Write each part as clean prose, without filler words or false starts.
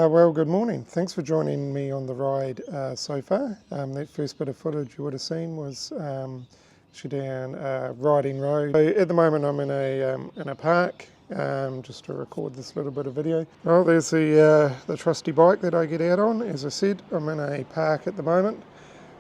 Well, good morning. Thanks for joining me on the ride so far. That first bit of footage you would have seen was actually down Riding Road. So at the moment I'm in a park just to record this little bit of video. Well, there's the trusty bike that I get out on. As I said, I'm in a park at the moment.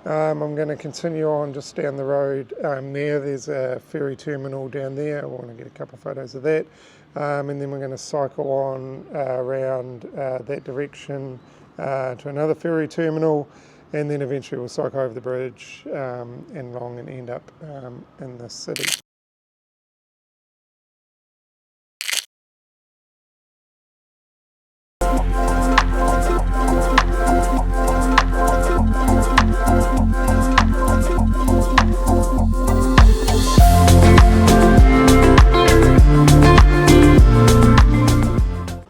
I'm going to continue on just down the road there. There's a ferry terminal down there. I want to get a couple of photos of that. And then we're going to cycle on around that direction to another ferry terminal, and then eventually we'll cycle over the bridge and along and end up in the city.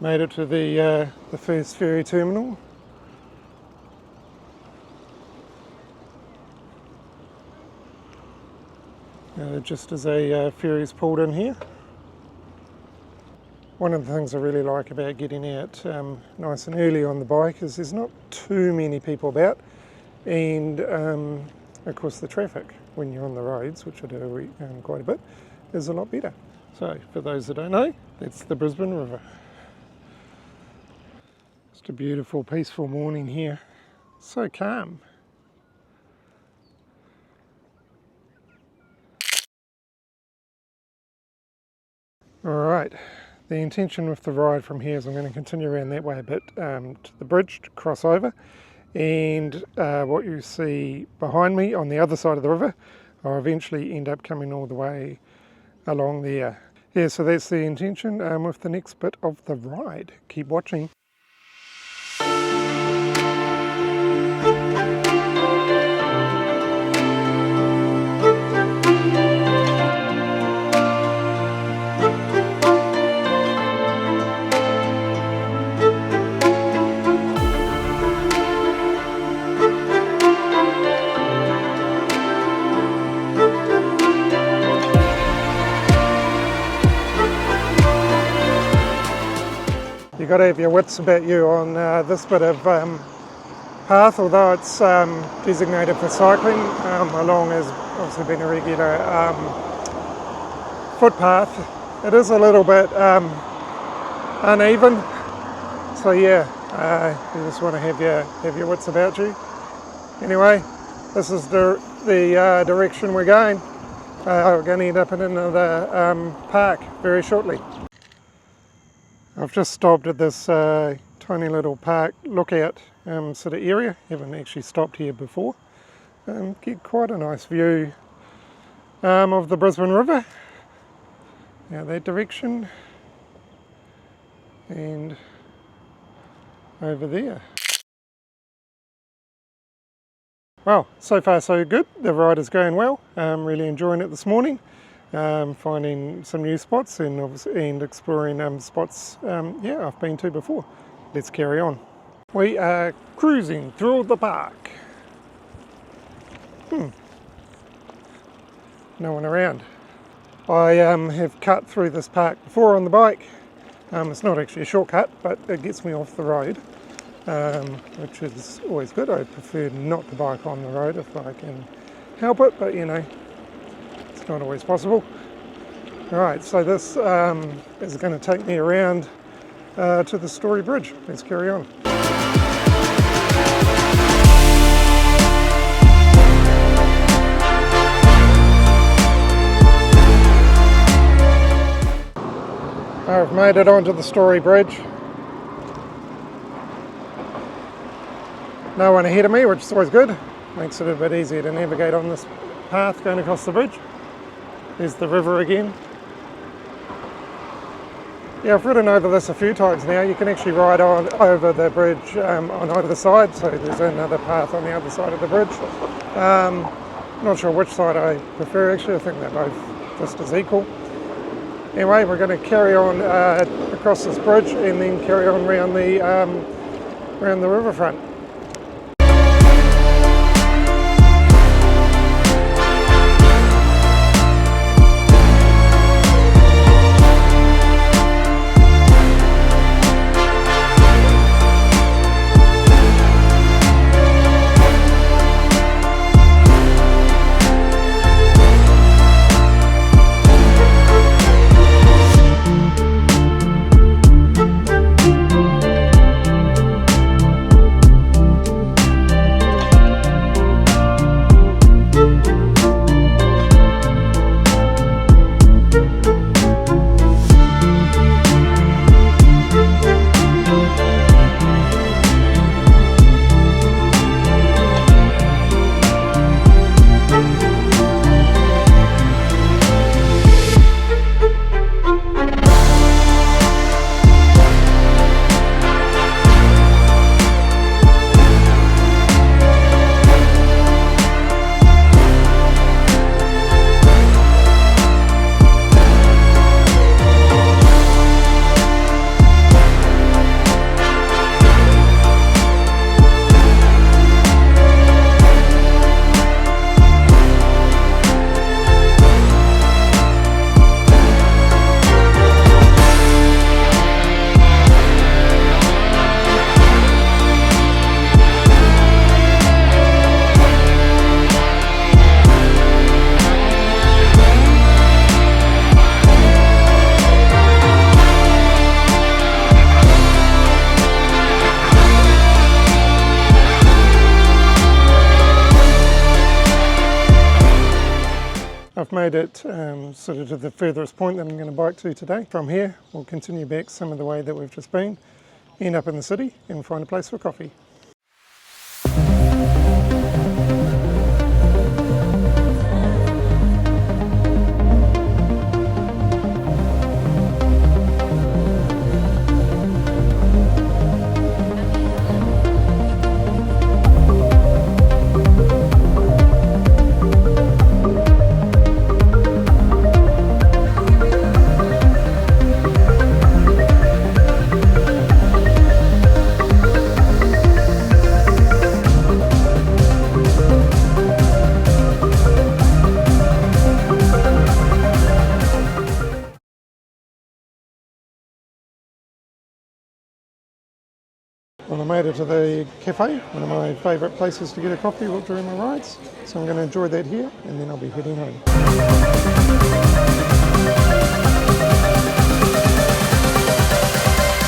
Made it to the first ferry terminal. Just as a ferry's pulled in here. One of the things I really like about getting out nice and early on the bike is there's not too many people about, and of course the traffic when you're on the roads, which I do quite a bit, is a lot better. So for those that don't know, that's the Brisbane River. Just a beautiful, peaceful morning here. So calm. Alright, the intention with the ride from here is I'm going to continue around that way a bit to the bridge to cross over, and what you see behind me on the other side of the river, I'll eventually end up coming all the way along there. Yeah, so that's the intention with the next bit of the ride. Keep watching. You've got to have your wits about you on this bit of path, although it's designated for cycling, along as obviously being a regular footpath. It is a little bit uneven, so yeah, you just want to have your wits about you. Anyway, this is the direction we're going. We're going to end up in another park very shortly. I've just stopped at this tiny little park lookout sort of area. Haven't actually stopped here before. Get quite a nice view of the Brisbane River. Now that direction and over there. Well, so far so good. The ride is going well. Really enjoying it this morning. Finding some new spots and exploring spots I've been to before. Let's carry on. We are cruising through the park. No one around. I have cut through this park before on the bike. It's not actually a shortcut, but it gets me off the road, which is always good. I prefer not to bike on the road if I can help it, but you know, not always possible. Alright, so this is going to take me around to the Story Bridge. Let's carry on. I've made it onto the Story Bridge. No one ahead of me, which is always good. Makes it a bit easier to navigate on this path going across the bridge. There's the river again. Yeah, I've ridden over this a few times now. You can actually ride on over the bridge on either side, so there's another path on the other side of the bridge. Not sure which side I prefer actually. I think they're both just as equal. Anyway, we're going to carry on across this bridge and then carry on around the riverfront. I've made it sort of to the furthest point that I'm going to bike to today. From here, we'll continue back some of the way that we've just been, end up in the city and find a place for coffee. Well, I made it to the cafe, one of my favourite places to get a coffee during my rides. So I'm going to enjoy that here and then I'll be heading home.